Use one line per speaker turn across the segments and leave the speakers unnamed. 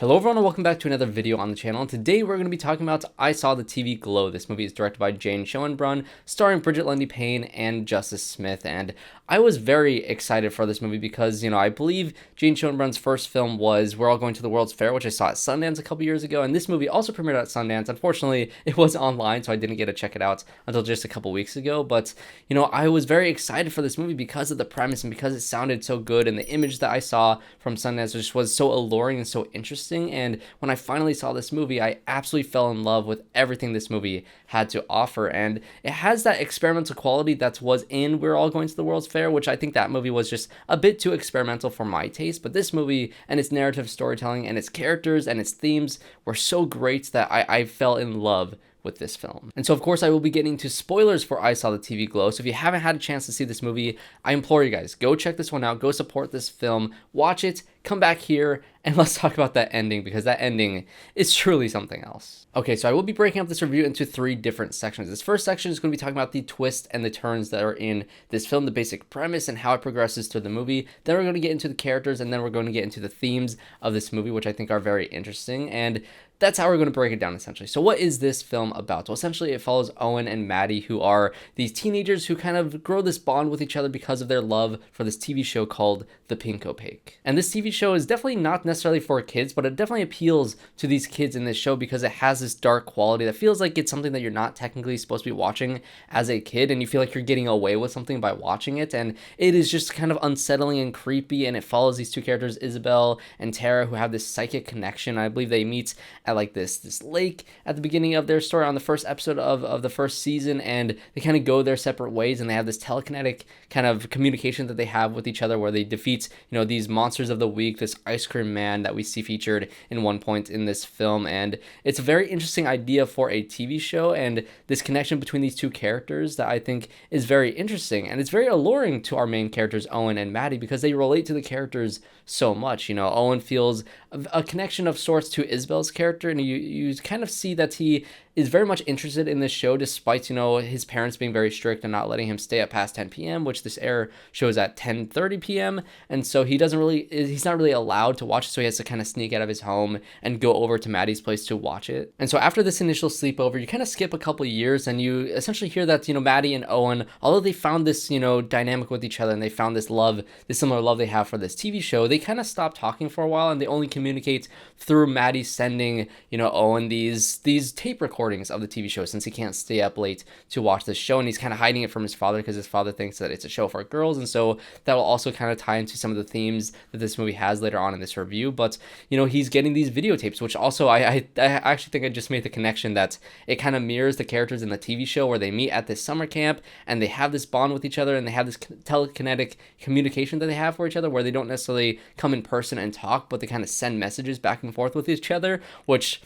Hello everyone and welcome back to another video on the channel, and today we're going to be talking about I Saw the TV Glow. This movie is directed by Schoenbrun, starring Brigette, Lundy-Paine, and Justice Smith, and I was very excited for this movie because, I believe Schoenbrun's first film was We're All Going to the World's Fair, which I saw at Sundance a couple years ago, and this movie also premiered at Sundance. Unfortunately, it was online, so I didn't get to check it out until just a couple weeks ago, but, I was very excited for this movie because of the premise and because it sounded so good, and the image that I saw from Sundance just was so alluring and so interesting. And when I finally saw this movie, I absolutely fell in love with everything this movie had to offer, and it has that experimental quality that was in We're All Going to the World's Fair, which I think that movie was just a bit too experimental for my taste. But this movie and its narrative storytelling and its characters and its themes were so great that I fell in love with this film. And so of course I will be getting to spoilers for I Saw the TV Glow, so if you haven't had a chance to see this movie, I implore you guys, go check this one out, go support this film, watch it, come back here, and let's talk about that ending, because that ending is truly something else. Okay, so I will be breaking up this review into 3 different sections. This first section is going to be talking about the twists and the turns that are in this film, the basic premise and how it progresses through the movie. Then we're going to get into the characters, and then we're going to get into the themes of this movie, which I think are very interesting, and that's how we're going to break it down, essentially. So what is this film about? Well, essentially it follows Owen and Maddie, who are these teenagers who kind of grow this bond with each other because of their love for this TV show called The Pink Opaque. And this TV show is definitely not necessarily for kids, but it definitely appeals to these kids in this show because it has this dark quality that feels like it's something that you're not technically supposed to be watching as a kid, and you feel like you're getting away with something by watching it, and it is just kind of unsettling and creepy, and it follows these 2 characters, Isabel and Tara, who have this psychic connection. I believe they meet at like this lake at the beginning of their story on the first episode of the first season, and they kind of go their separate ways, and they have this telekinetic kind of communication that they have with each other where they defeat these monsters of the week, this ice cream man that we see featured in one point in this film. And it's a very interesting idea for a TV show, and this connection between these 2 characters that I think is very interesting, and it's very alluring to our main characters Owen and Maddie because they relate to the characters so much. Owen feels a connection of sorts to Isabel's character, and you kind of see that he is very much interested in this show despite his parents being very strict and not letting him stay up past 10 p.m., which this air shows at 10:30 p.m. and so he's not really allowed to watch it, so he has to kind of sneak out of his home and go over to Maddie's place to watch it. And so after this initial sleepover, you kind of skip a couple years and you essentially hear that Maddie and Owen, although they found this dynamic with each other and they found this similar love they have for this TV show, they kind of stop talking for a while, and they only communicate through Maddie sending Owen these tape recordings of the TV show, since he can't stay up late to watch this show, and he's kind of hiding it from his father because his father thinks that it's a show for girls. And so that will also kind of tie into some of the themes that this movie has later on in this review. But he's getting these videotapes, which also I actually think I just made the connection that it kind of mirrors the characters in the TV show where they meet at this summer camp and they have this bond with each other, and they have this telekinetic communication that they have for each other where they don't necessarily come in person and talk, but they kind of send messages back and forth with each other, which,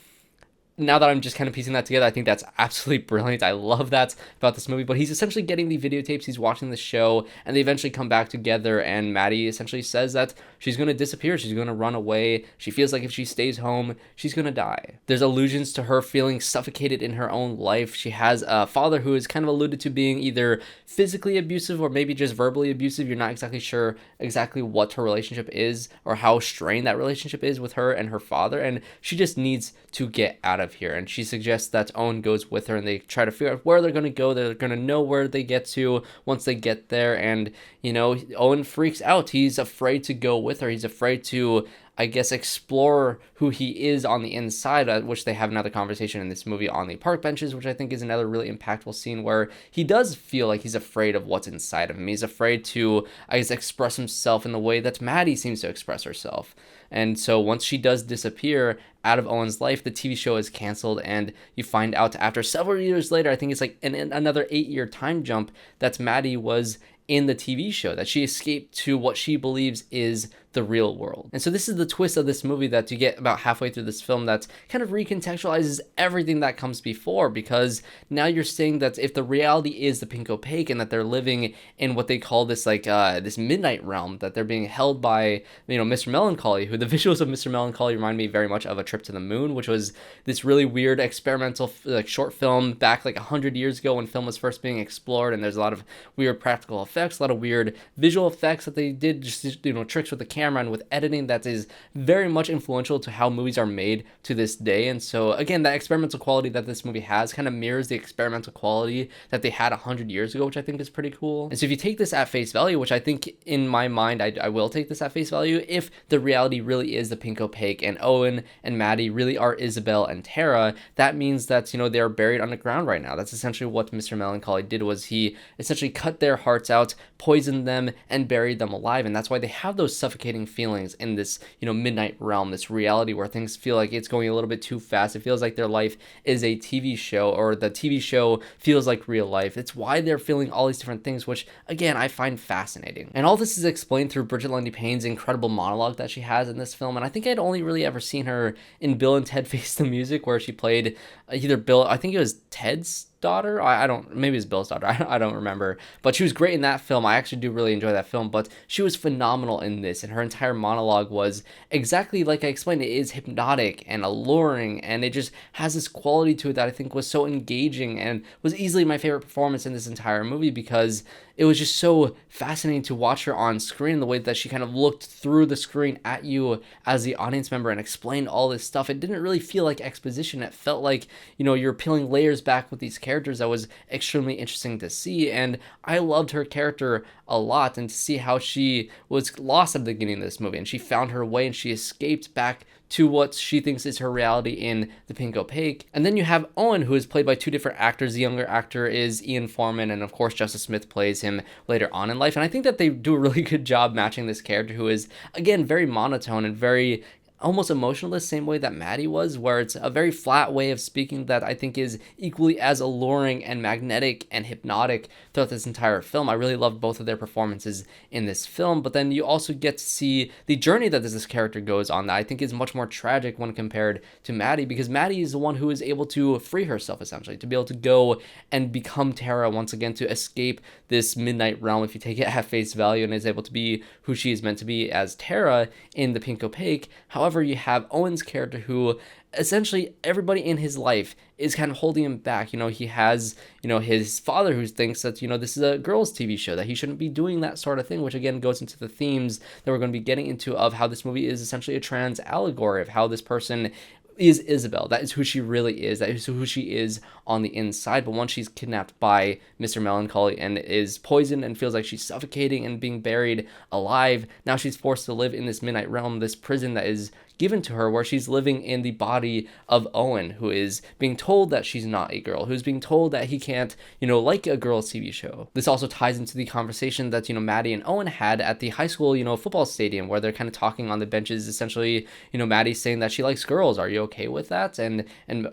now that I'm just kind of piecing that together, I think that's absolutely brilliant. I love that about this movie. But he's essentially getting the videotapes, he's watching the show, and they eventually come back together, and Maddie essentially says that she's going to disappear, she's going to run away. She feels like if she stays home, she's going to die. There's allusions to her feeling suffocated in her own life. She has a father who is kind of alluded to being either physically abusive or maybe just verbally abusive. You're not exactly sure exactly what her relationship is or how strained that relationship is with her and her father, and she just needs to get out of here. And she suggests that Owen goes with her, and they try to figure out where they're going to go. They're going to know where they get to once they get there, and Owen freaks out. He's afraid to go with her. He's afraid to, I guess, explore who he is on the inside, which they have another conversation in this movie on the park benches, which I think is another really impactful scene where he does feel like he's afraid of what's inside of him. He's afraid to, I guess, express himself in the way that Maddie seems to express herself. And so once she does disappear out of Owen's life, the TV show is canceled, and you find out after several years later, I think it's like another 8-year time jump, that Maddie was in the TV show, that she escaped to what she believes is the real world. And so this is the twist of this movie that you get about halfway through this film that kind of recontextualizes everything that comes before, because now you're saying that if the reality is the Pink Opaque and that they're living in what they call this this midnight realm, that they're being held by Mr. Melancholy, who the visuals of Mr. Melancholy remind me very much of A Trip to the Moon, which was this really weird experimental short film back 100 years ago when film was first being explored, and there's a lot of weird practical effects, a lot of weird visual effects that they did, just tricks with the camera camera and with editing that is very much influential to how movies are made to this day. And so again, that experimental quality that this movie has kind of mirrors the experimental quality that they had 100 years ago, which I think is pretty cool. And so if you take this at face value, which I think in my mind I will take this at face value, if the reality really is the pink opaque and Owen and Maddie really are Isabel and Tara, that means that, you know, they're buried underground right now. That's essentially what Mr. Melancholy did, was he essentially cut their hearts out, poisoned them, and buried them alive. And that's why they have those suffocating feelings in this, you know, midnight realm, this reality where things feel like it's going a little bit too fast. It feels like their life is a TV show, or the TV show feels like real life. It's why they're feeling all these different things, which again, I find fascinating. And all this is explained through Brigette Lundy-Paine's incredible monologue that she has in this film. And I think I'd only really ever seen her in Bill and Ted Face the Music, where she played either Bill, I think it was Ted's daughter. I don't, maybe it's Bill's daughter. I don't remember, but she was great in that film. I actually do really enjoy that film, but she was phenomenal in this, and her entire monologue was exactly like I explained. It is hypnotic and alluring, and it just has this quality to it that I think was so engaging and was easily my favorite performance in this entire movie, because it was just so fascinating to watch her on screen, the way that she kind of looked through the screen at you as the audience member and explained all this stuff. It didn't really feel like exposition. It felt like, you know, you're peeling layers back with these characters. That was extremely interesting to see, and I loved her character a lot, and to see how she was lost at the beginning of this movie and she found her way and she escaped back to what she thinks is her reality in the pink opaque. And then you have Owen, who is played by two different actors. The younger actor is Ian Foreman, and of course Justice Smith plays him later on in life. And I think that they do a really good job matching this character, who is again very monotone and very almost emotionless, same way that Maddie was, where it's a very flat way of speaking that I think is equally as alluring and magnetic and hypnotic throughout this entire film. I really loved both of their performances in this film, but then you also get to see the journey that this character goes on that I think is much more tragic when compared to Maddie, because Maddie is the one who is able to free herself, essentially, to be able to go and become Tara once again, to escape this midnight realm, if you take it at face value, and is able to be who she is meant to be as Tara in the pink opaque. However, you have Owen's character, who essentially everybody in his life is kind of holding him back. You know, he has, you know, his father who thinks that, you know, this is a girls' TV show, that he shouldn't be doing that sort of thing, which again goes into the themes that we're going to be getting into of how this movie is essentially a trans allegory of how this person is Isabel. That is who she really is. That is who she is on the inside. But once she's kidnapped by Mr. Melancholy and is poisoned and feels like she's suffocating and being buried alive, now she's forced to live in this midnight realm, this prison that is given to her, where she's living in the body of Owen, who is being told that she's not a girl, who's being told that he can't, you know, like a girl's TV show. This also ties into the conversation that, you know, Maddie and Owen had at the high school, you know, football stadium, where they're kind of talking on the benches, essentially, you know, Maddie's saying that she likes girls. Are you okay with that? And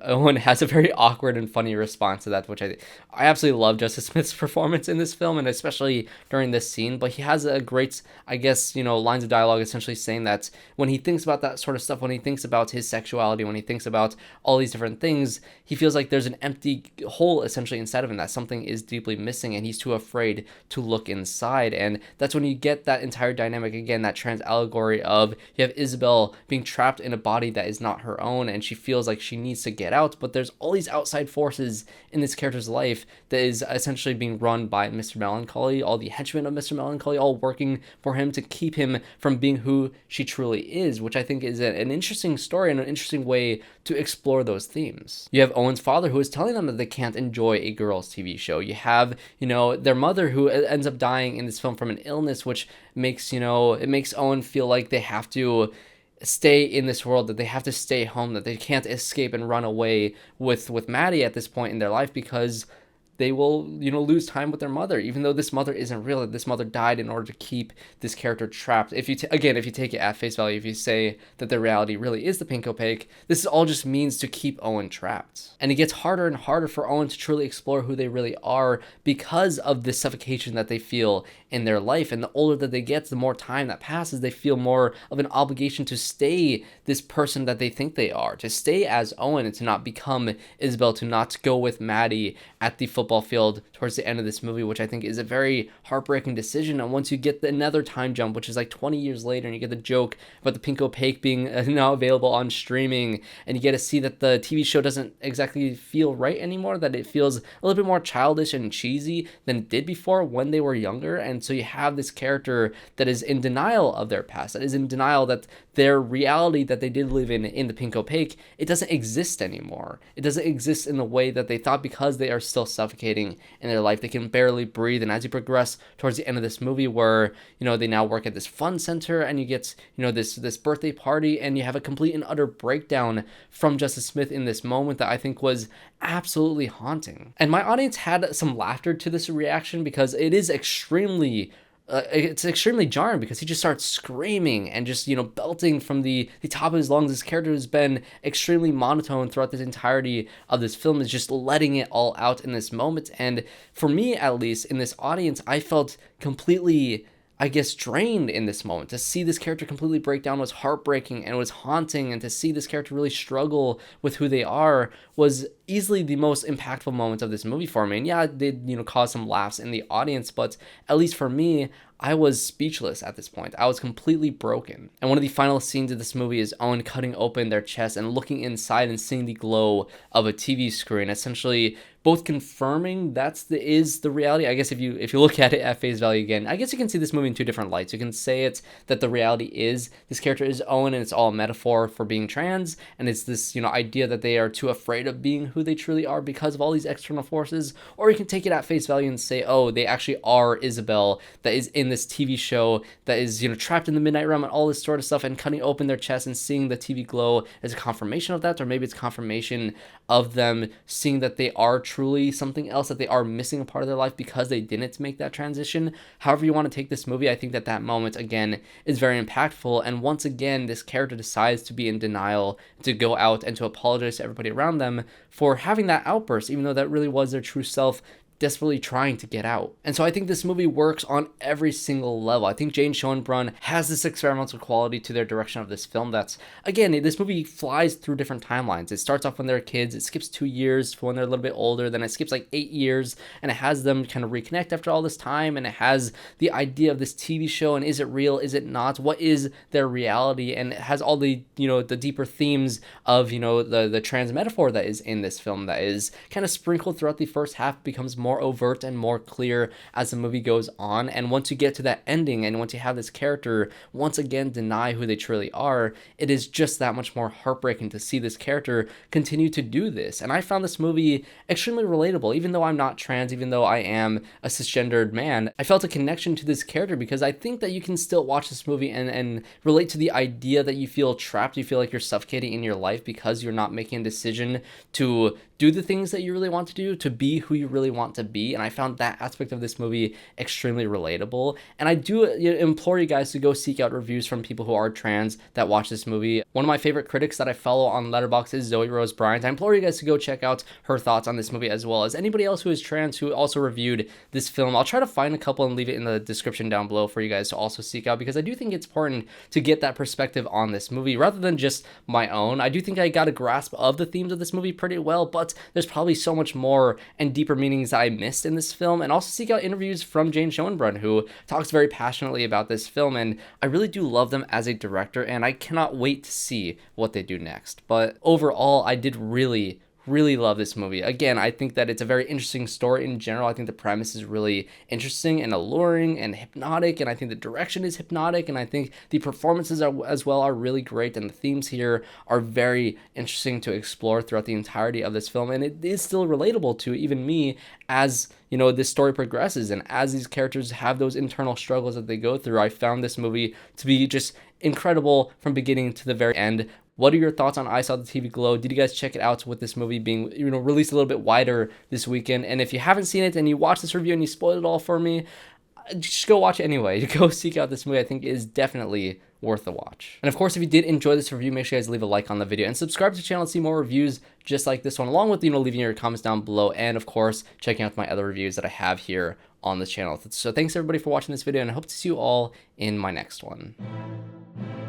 Owen has a very awkward and funny response to that, which I absolutely love Justice Smith's performance in this film, and especially during this scene. But he has a great, I guess, you know, lines of dialogue essentially saying that when he thinks about that sort of stuff, when he thinks about his sexuality, when he thinks about all these different things, he feels like there's an empty hole essentially inside of him, that something is deeply missing, and he's too afraid to look inside. And that's when you get that entire dynamic again, that trans allegory of, you have Isabel being trapped in a body that is not her own, and she feels like she needs to get out, but there's all these outside forces in this character's life that is essentially being run by Mr. Melancholy, all the henchmen of Mr. Melancholy, all working for him to keep him from being who she truly is, which I think is an interesting story and an interesting way to explore those themes. You have Owen's father, who is telling them that they can't enjoy a girls' TV show. You have, you know, their mother, who ends up dying in this film from an illness, which makes, you know, it makes Owen feel like they have to stay in this world, that they have to stay home, that they can't escape and run away with Maddie at this point in their life, because they will, you know, lose time with their mother, even though this mother isn't real. This mother died in order to keep this character trapped. If you if you take it at face value, if you say that the reality really is the pink opaque, this is all just means to keep Owen trapped. And it gets harder and harder for Owen to truly explore who they really are, because of the suffocation that they feel in their life. And the older that they get, the more time that passes, they feel more of an obligation to stay this person that they think they are, to stay as Owen, and to not become Isabel, to not go with Maddie at the football football field towards the end of this movie, which I think is a very heartbreaking decision. And once you get another time jump, which is like 20 years later, and you get the joke about the pink Opaque being now available on streaming, and you get to see that the TV show doesn't exactly feel right anymore, that it feels a little bit more childish and cheesy than it did before when they were younger. And so you have this character that is in denial of their past, that is in denial that their reality that they did live in the pink Opaque, it doesn't exist anymore. It doesn't exist in the way that they thought, because they are still suffocating in their life. They can barely breathe. And as you progress towards the end of this movie, where, you know, they now work at this fun center, and you get, you know, this birthday party, and you have a complete and utter breakdown from Justice Smith in this moment that I think was absolutely haunting. And my audience had some laughter to this reaction, because it is extremely it's extremely jarring, because he just starts screaming and just, you know, belting from the top of his lungs. This character has been extremely monotone throughout the entirety of this film, is just letting it all out in this moment. And for me, at least, in this audience, I felt completely, I guess, drained in this moment. To see this character completely break down was heartbreaking and was haunting, and to see this character really struggle with who they are was easily the most impactful moment of this movie for me. And yeah, it did, you know, cause some laughs in the audience, but at least for me, I was speechless at this point. I was completely broken. And one of the final scenes of this movie is Owen cutting open their chest and looking inside and seeing the glow of a TV screen, essentially both confirming is the reality. I guess if you look at it at face value again, I guess you can see this movie in two different lights. You can say it's that the reality is this character is Owen, and it's all a metaphor for being trans, and it's this, you know, idea that they are too afraid of being who they truly are because of all these external forces. Or you can take it at face value and say, oh, they actually are Isabel, that is in this TV show, that is, you know, trapped in the Midnight Realm and all this sort of stuff, and cutting open their chest and seeing the TV glow as a confirmation of that. Or maybe it's confirmation of them seeing that they are truly something else, that they are missing a part of their life because they didn't make that transition. However you want to take this movie, I think that moment, again, is very impactful. And once again, this character decides to be in denial, to go out and to apologize to everybody around them for having that outburst, even though that really was their true self, desperately trying to get out. And so I think this movie works on every single level. I think Jane Schoenbrun has this experimental quality to their direction of this film that's, again, this movie flies through different timelines. It starts off when they're kids, it skips 2 years for when they're a little bit older, then it skips like 8 years, and it has them kind of reconnect after all this time, and it has the idea of this TV show, and is it real, is it not, what is their reality, and it has all the, you know, the deeper themes of, you know, the trans metaphor that is in this film that is kind of sprinkled throughout the first half, becomes more overt and more clear as the movie goes on. And once you get to that ending, and once you have this character once again deny who they truly are, it is just that much more heartbreaking to see this character continue to do this. And I found this movie extremely relatable. Even though I'm not trans, even though I am a cisgendered man, I felt a connection to this character, because I think that you can still watch this movie and relate to the idea that you feel trapped, you feel like you're suffocating in your life because you're not making a decision to do the things that you really want to do, to be who you really want to be. And I found that aspect of this movie extremely relatable. And I do implore you guys to go seek out reviews from people who are trans that watch this movie. One of my favorite critics that I follow on Letterboxd is Zoe Rose Bryant. I implore you guys to go check out her thoughts on this movie, as well as anybody else who is trans who also reviewed this film. I'll try to find a couple and leave it in the description down below for you guys to also seek out, because I do think it's important to get that perspective on this movie rather than just my own. I do think I got a grasp of the themes of this movie pretty well, but there's probably so much more and deeper meanings that I missed in this film. And also seek out interviews from Jane Schoenbrun, who talks very passionately about this film, and I really do love them as a director, and I cannot wait to see what they do next. But overall, I did really love this movie. Again, I think that it's a very interesting story in general. I think the premise is really interesting and alluring and hypnotic, and I think the direction is hypnotic, and I think the performances as well are really great, and the themes here are very interesting to explore throughout the entirety of this film. And it is still relatable to even me as, you know, this story progresses, and as these characters have those internal struggles that they go through. I found this movie to be just incredible from beginning to the very end. What are your thoughts on I Saw the TV Glow? Did you guys check it out with this movie being, you know, released a little bit wider this weekend? And if you haven't seen it and you watched this review and you spoiled it all for me, just go watch it anyway. Go seek out this movie. I think it is definitely worth the watch. And of course, if you did enjoy this review, make sure you guys leave a like on the video and subscribe to the channel to see more reviews just like this one, along with, you know, leaving your comments down below, and of course, checking out my other reviews that I have here on this channel. So thanks everybody for watching this video, and I hope to see you all in my next one.